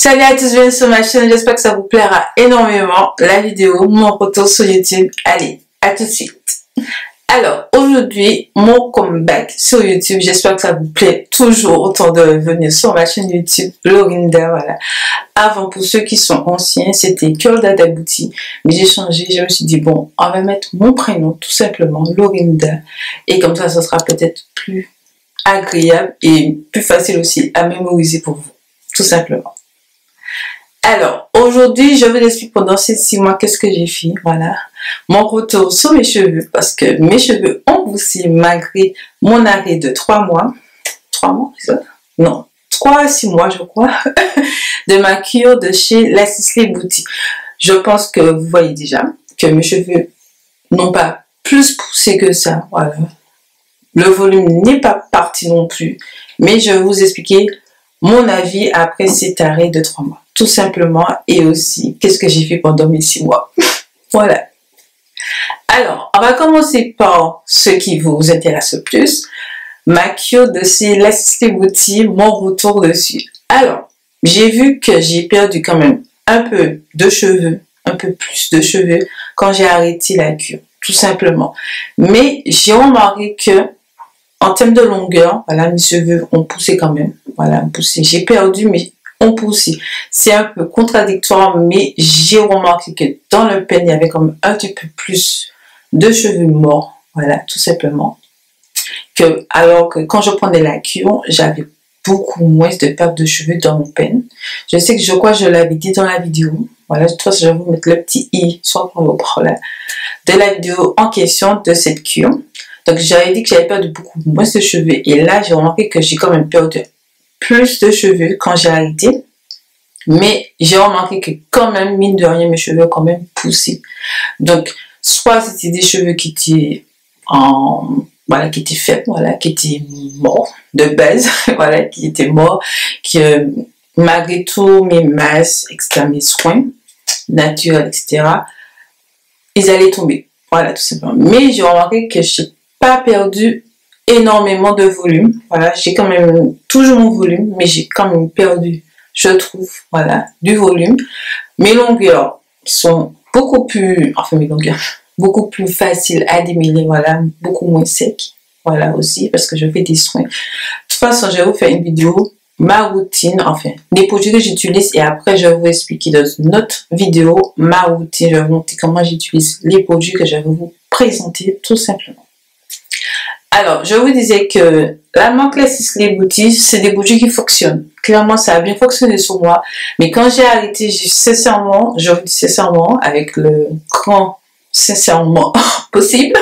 Salut à tous, bienvenue sur ma chaîne, j'espère que ça vous plaira énormément, la vidéo, mon retour sur YouTube. Allez, à tout de suite. Alors, aujourd'hui, mon comeback sur YouTube, j'espère que ça vous plaît toujours autant de venir sur ma chaîne YouTube, Lorinda, voilà. Avant, pour ceux qui sont anciens, c'était Curl Dada Beauty, mais j'ai changé, je me suis dit, bon, on va mettre mon prénom, tout simplement, Lorinda, et comme ça, ce sera peut-être plus agréable et plus facile aussi à mémoriser pour vous, tout simplement. Alors, aujourd'hui, je vous explique pendant ces 6 mois qu'est-ce que j'ai fait, voilà. Mon retour sur mes cheveux, parce que mes cheveux ont poussé malgré mon arrêt de 3 mois. 3 mois, c'est ça? Non, 3 à 6 mois, je crois, de ma cure de chez La Sisley Beauty. Je pense que vous voyez déjà que mes cheveux n'ont pas plus poussé que ça, voilà. Le volume n'est pas parti non plus, mais je vais vous expliquer mon avis après cet arrêt de 3 mois. Tout simplement, et aussi, qu'est-ce que j'ai fait pendant mes 6 mois. Voilà. Alors, on va commencer par ce qui vous intéresse le plus. Ma cure de chez La Sisley Beauty, mon retour dessus. Alors, j'ai vu que j'ai perdu quand même un peu de cheveux, un peu plus de cheveux quand j'ai arrêté la cure, tout simplement. Mais j'ai remarqué que en termes de longueur, voilà, mes cheveux ont poussé quand même. Voilà, poussé. J'ai perdu, mais ont poussé. C'est un peu contradictoire, mais j'ai remarqué que dans le peigne, il y avait quand même un petit peu plus de cheveux morts. Voilà, tout simplement. Alors que quand je prenais la cure, j'avais beaucoup moins de perte de cheveux dans mon peigne. Je sais que je crois que je l'avais dit dans la vidéo. Voilà, de toute façon, je vais vous mettre le petit i, soit pour le problème, de la vidéo en question de cette cure. Donc, j'avais dit que j'avais perdu beaucoup moins de cheveux. Et là, j'ai remarqué que j'ai quand même perdu plus de cheveux quand j'ai arrêté. Mais j'ai remarqué que quand même, mine de rien, mes cheveux ont quand même poussé. Donc, soit c'était des cheveux qui étaient voilà, qui étaient faibles, voilà, qui étaient morts de base, voilà, qui étaient morts, qui, malgré tout mes masses, etc., mes soins naturels, etc., ils allaient tomber. Voilà, tout simplement. Mais j'ai remarqué que je n'ai pas perdu énormément de volume. Voilà, j'ai quand même toujours mon volume, mais j'ai quand même perdu, je trouve, voilà, du volume. Mes longueurs sont beaucoup plus, enfin mes longueurs, beaucoup plus faciles à démêler, voilà, beaucoup moins secs, voilà aussi, parce que je fais des soins. De toute façon, je vais vous faire une vidéo, ma routine, enfin, les produits que j'utilise, et après je vais vous expliquer dans une autre vidéo, ma routine, je vais vous montrer comment j'utilise les produits que je vais vous présenter, tout simplement. Alors, je vous disais que la marque La Sisley Beauty, c'est des produits qui fonctionnent. Clairement, ça a bien fonctionné sur moi. Mais quand j'ai arrêté, j'ai sincèrement, je vous dis sincèrement, avec le grand sincèrement possible,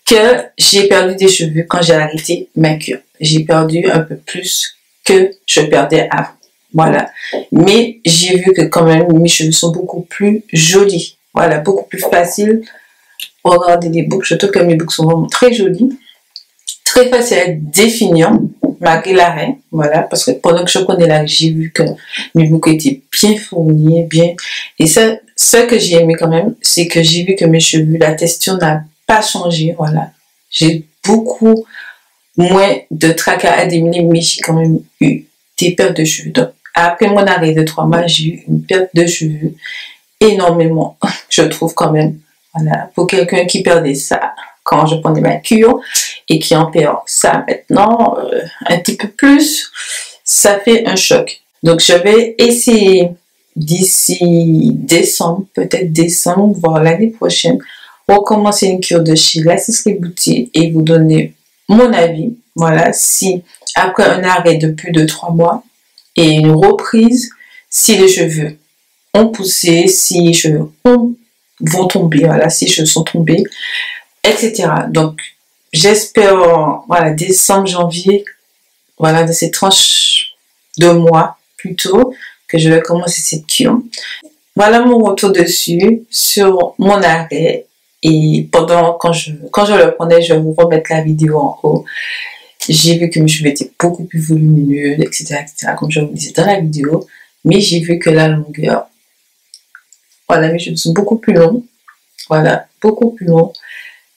que j'ai perdu des cheveux quand j'ai arrêté ma cure. J'ai perdu un peu plus que je perdais avant. Voilà. Mais j'ai vu que quand même, mes cheveux sont beaucoup plus jolis. Voilà, beaucoup plus faciles. Regardez les boucles, je trouve que mes boucles sont vraiment très jolies, très faciles à définir, malgré l'arrêt, voilà, parce que pendant que je prenais l'arrêt, j'ai vu que mes boucles étaient bien fournies, bien, et ça, ce que j'ai aimé quand même, c'est que j'ai vu que mes cheveux, la texture n'a pas changé, voilà, j'ai beaucoup moins de tracas à démêler, mais j'ai quand même eu des pertes de cheveux. Donc, après mon arrêt de 3 mois, j'ai eu une perte de cheveux énormément, je trouve quand même. Voilà, pour quelqu'un qui perdait ça quand je prenais ma cure et qui en perd ça maintenant, un petit peu plus, ça fait un choc. Donc, je vais essayer d'ici décembre, peut-être décembre, voire l'année prochaine, recommencer une cure de chez La Sisley Beauty et vous donner mon avis. Voilà, si après un arrêt de plus de 3 mois et une reprise, si les cheveux ont poussé, si les cheveux vont tomber, voilà, si les cheveux sont tombés, etc. Donc, j'espère, voilà, décembre, janvier, voilà, de ces tranches de mois, plutôt, que je vais commencer cette cure. Voilà mon retour dessus, sur mon arrêt, et quand je le prenais, je vais vous remettre la vidéo en haut. J'ai vu que mes cheveux étaient beaucoup plus volumineux, etc., etc., comme je vous disais dans la vidéo, mais j'ai vu que la longueur, voilà, mes cheveux sont beaucoup plus longs. Voilà, beaucoup plus longs.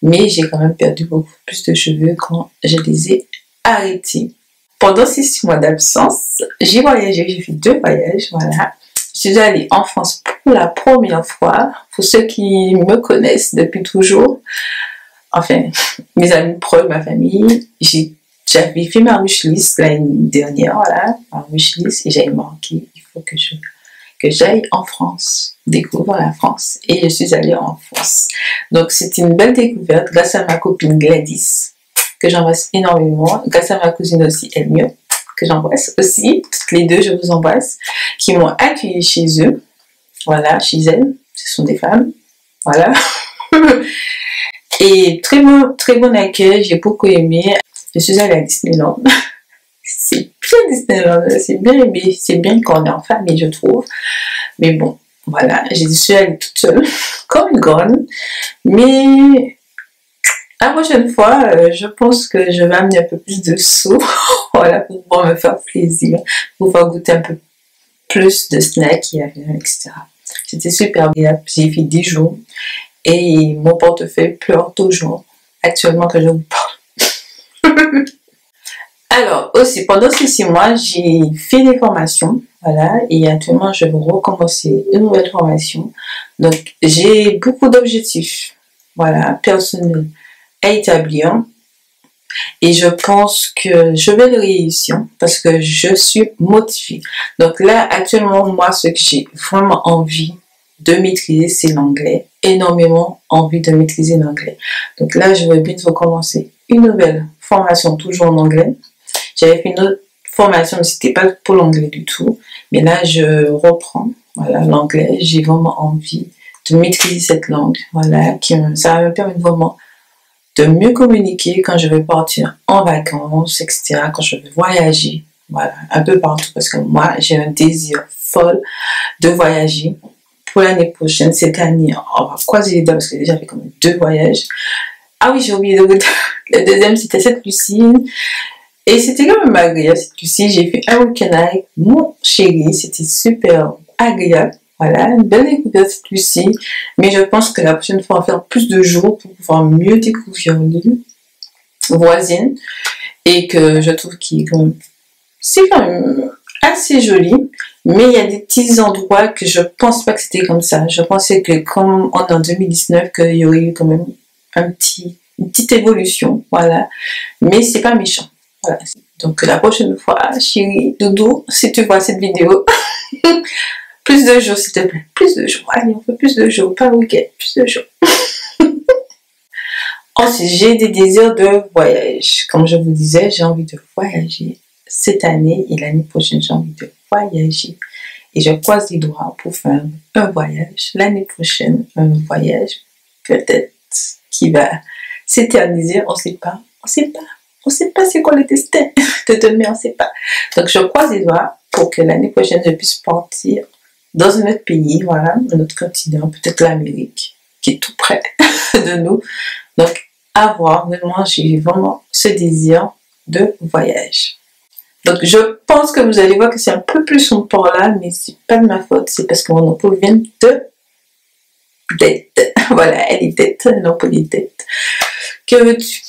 Mais j'ai quand même perdu beaucoup plus de cheveux quand je les ai arrêtés. pendant ces 6 mois d'absence, j'ai voyagé, j'ai fait 2 voyages, voilà. Je suis allée en France pour la première fois. Pour ceux qui me connaissent depuis toujours, enfin, mes amis proches, ma famille, j'avais fait ma wishlist l'année dernière, voilà, ma wishlist, et j'avais marqué, il faut que j'aille en France, découvrir la France. Et je suis allée en France. Donc, c'était une belle découverte grâce à ma copine Gladys, que j'embrasse énormément, grâce à ma cousine aussi, Elmio, que j'embrasse aussi, toutes les deux, je vous embrasse, qui m'ont accueilli chez eux, voilà, chez elles, ce sont des femmes, voilà. Et très bon accueil, j'ai beaucoup aimé. Je suis allée à Disneyland. C'est bien Disneyland, c'est bien aimé, c'est bien qu'on est en famille, je trouve. Mais bon, voilà, je suis allée toute seule, comme une grande. Mais la prochaine fois, je pense que je vais amener un peu plus de sous, voilà, pour pouvoir me faire plaisir, pour pouvoir goûter un peu plus de snacks, etc. C'était super bien, j'ai fait 10 jours et mon portefeuille pleure toujours, actuellement que je vous parle. Alors, aussi, pendant ces 6 mois, j'ai fait des formations, voilà, et actuellement, je vais recommencer une nouvelle formation. Donc, j'ai beaucoup d'objectifs, voilà, personnels à établir. Et je pense que je vais le réussir parce que je suis motivée. Donc là, actuellement, moi, ce que j'ai vraiment envie de maîtriser, c'est l'anglais. Énormément envie de maîtriser l'anglais. Donc là, je vais bientôt commencer une nouvelle formation, toujours en anglais. J'avais fait une autre formation, mais c'était pas pour l'anglais du tout. Mais là, je reprends, voilà, l'anglais. J'ai vraiment envie de maîtriser cette langue, voilà, ça va me permettre vraiment de mieux communiquer quand je vais partir en vacances, etc., quand je vais voyager, voilà, un peu partout, parce que moi, j'ai un désir folle de voyager. Pour l'année prochaine, cette année, on va croiser les doigts, parce que déjà, j'ai fait quand même 2 voyages. Ah oui, j'ai oublié de vous dire, le deuxième, c'était cette Lucine, et c'était quand même agréable, cette Lucine. J'ai fait un week-end avec mon chéri, c'était super agréable. Voilà, une belle découverte cette Lucie, mais je pense que la prochaine fois, on va faire plus de jours pour pouvoir mieux découvrir l'île voisine et que je trouve c'est quand même assez joli, mais il y a des petits endroits que je pense pas que c'était comme ça. Je pensais que comme on est en 2019, qu'il y aurait eu quand même une petite évolution, voilà, mais c'est pas méchant, voilà. Donc la prochaine fois, chérie, doudou, si tu vois cette vidéo, plus de jours, s'il te plaît. Plus de jours. Allez, on fait plus de jours. Pas week-end. Plus de jours. Ensuite, j'ai des désirs de voyage. Comme je vous disais, j'ai envie de voyager cette année et l'année prochaine, j'ai envie de voyager. Et je croise les doigts pour faire un voyage. L'année prochaine, un voyage peut-être qui va s'éterniser. On ne sait pas. On ne sait pas. On ne sait pas c'est quoi le destin de demain. On ne sait pas. Donc, je croise les doigts pour que l'année prochaine, je puisse partir dans un autre pays, voilà, un autre continent, peut-être l'Amérique, qui est tout près de nous. Donc, à voir, vraiment, j'ai vraiment ce désir de voyage. Donc, je pense que vous allez voir que c'est un peu plus sombre par là, mais c'est pas de ma faute, c'est parce que mon ampoule vient de dette. Voilà, elle est dette, l'ampoule est dette. Que veux-tu?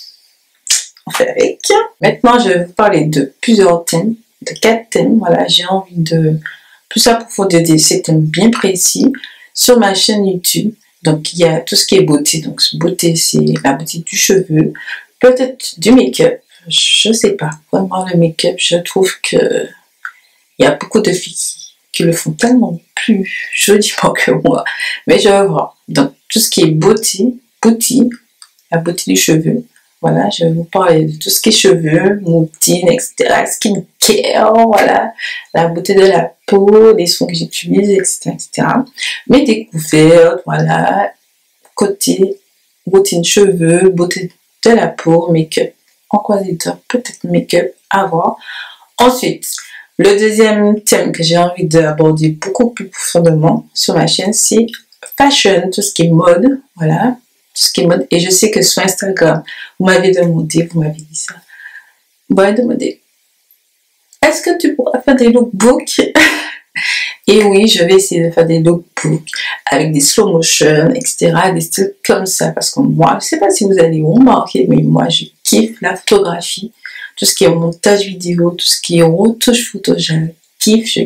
On fait avec. Maintenant, je vais vous parler de plusieurs thèmes, de 4 thèmes, voilà, j'ai envie de plus approfondir ces thèmes bien précis sur ma chaîne YouTube. Donc, il y a tout ce qui est beauté. Donc, beauté, c'est la beauté du cheveu, peut-être du make-up. Je sais pas. Vraiment, le make-up, je trouve que il y a beaucoup de filles qui le font tellement plus joliment que moi. Mais je vais voir. Donc, tout ce qui est beauté, la beauté du cheveu. Voilà, je vais vous parler de tout ce qui est cheveux, routine, etc. Skincare, voilà, la beauté de la peau, les soins que j'utilise, etc., etc. Mes découvertes, voilà, côté routine cheveux, beauté de la peau, make-up en croisette, peut-être make-up à voir. Ensuite, le deuxième thème que j'ai envie d'aborder beaucoup plus profondément sur ma chaîne, c'est fashion, tout ce qui est mode, voilà. Ce qui est mode. Et je sais que sur Instagram, vous m'avez demandé, vous m'avez dit ça. Vous m'avez demandé, est-ce que tu pourras faire des lookbooks? Et oui, je vais essayer de faire des lookbooks avec des slow motion, etc. Des styles comme ça. Parce que moi, je ne sais pas si vous allez remarquer, mais moi, je kiffe la photographie. tout ce qui est montage vidéo, tout ce qui est retouche photo, je kiffe.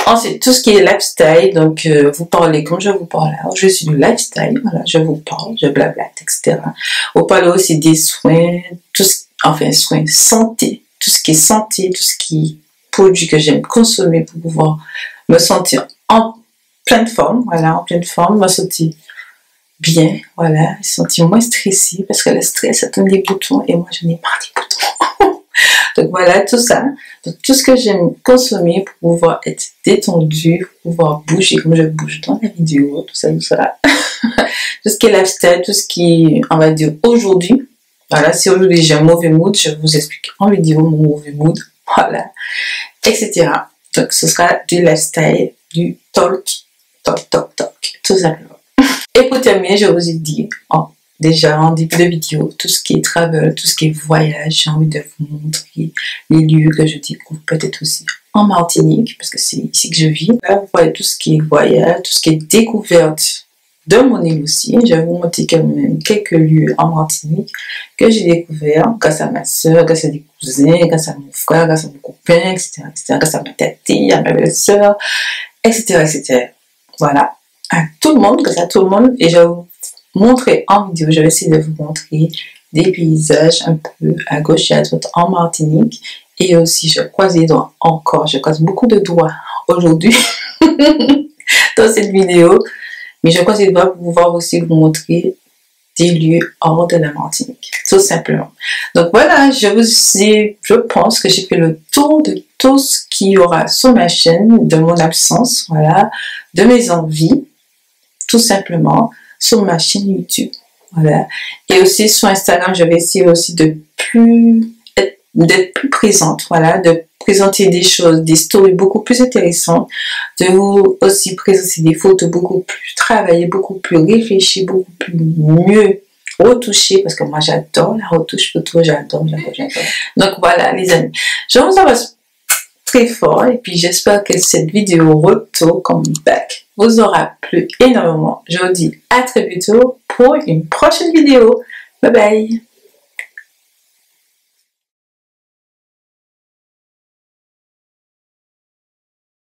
Ensuite, tout ce qui est lifestyle, donc vous parlez comme je vous parle là, je suis du lifestyle, voilà, je vous parle, je blablate, etc. Vous parlez aussi des soins, soins, santé, tout ce qui est santé, tout ce qui est produits que j'aime consommer pour pouvoir me sentir en pleine forme, voilà, en pleine forme, me sentir bien, voilà, me sentir moins stressée, parce que le stress, ça donne des boutons, et moi, je n'ai pas des boutons. Donc voilà, tout ça. Donc tout ce que j'aime consommer pour pouvoir être détendue, pour pouvoir bouger comme je bouge dans la vidéo, tout ça. Tout ce qui est lifestyle, tout ce qui, on va dire, aujourd'hui. Voilà, si aujourd'hui j'ai un mauvais mood, je vous explique en vidéo mon mauvais mood, voilà, etc. Donc ce sera du lifestyle, du talk, tout simplement. Et pour terminer, je vous ai dit, déjà en début de vidéo, tout ce qui est travel, tout ce qui est voyage, j'ai envie de vous montrer les lieux que je découvre, peut-être aussi en Martinique, parce que c'est ici que je vis. Là, vous voyez tout ce qui est voyage, tout ce qui est découverte de mon île aussi. Je vais vous montrer quand même quelques lieux en Martinique que j'ai découvert grâce à ma soeur, grâce à des cousins, grâce à mon frère, grâce à mon copain, etc., grâce à ma tati, à ma belle-sœur, etc. Voilà, à tout le monde, grâce à tout le monde, et je vais vous montrer en vidéo, je vais essayer de vous montrer des paysages un peu à gauche et à droite en Martinique, et aussi je croise les doigts encore, je croise beaucoup de doigts aujourd'hui dans cette vidéo, mais je croise les doigts pour pouvoir aussi vous montrer des lieux hors de la Martinique, tout simplement. Donc voilà, je pense que j'ai fait le tour de tout ce qu'il y aura sur ma chaîne, de mon absence, voilà, de mes envies, tout simplement, sur ma chaîne YouTube, voilà. Et aussi sur Instagram, je vais essayer aussi d'être plus présente, voilà, de présenter des choses, des stories beaucoup plus intéressantes, de vous aussi présenter des photos beaucoup plus travaillées, beaucoup plus réfléchies, beaucoup plus mieux retouchées, parce que moi j'adore la retouche photo, j'adore. Donc voilà les amis, je vous embrasse très fort et puis j'espère que cette vidéo retour comeback vous aura plu énormément. Je vous dis à très bientôt pour une prochaine vidéo. Bye bye.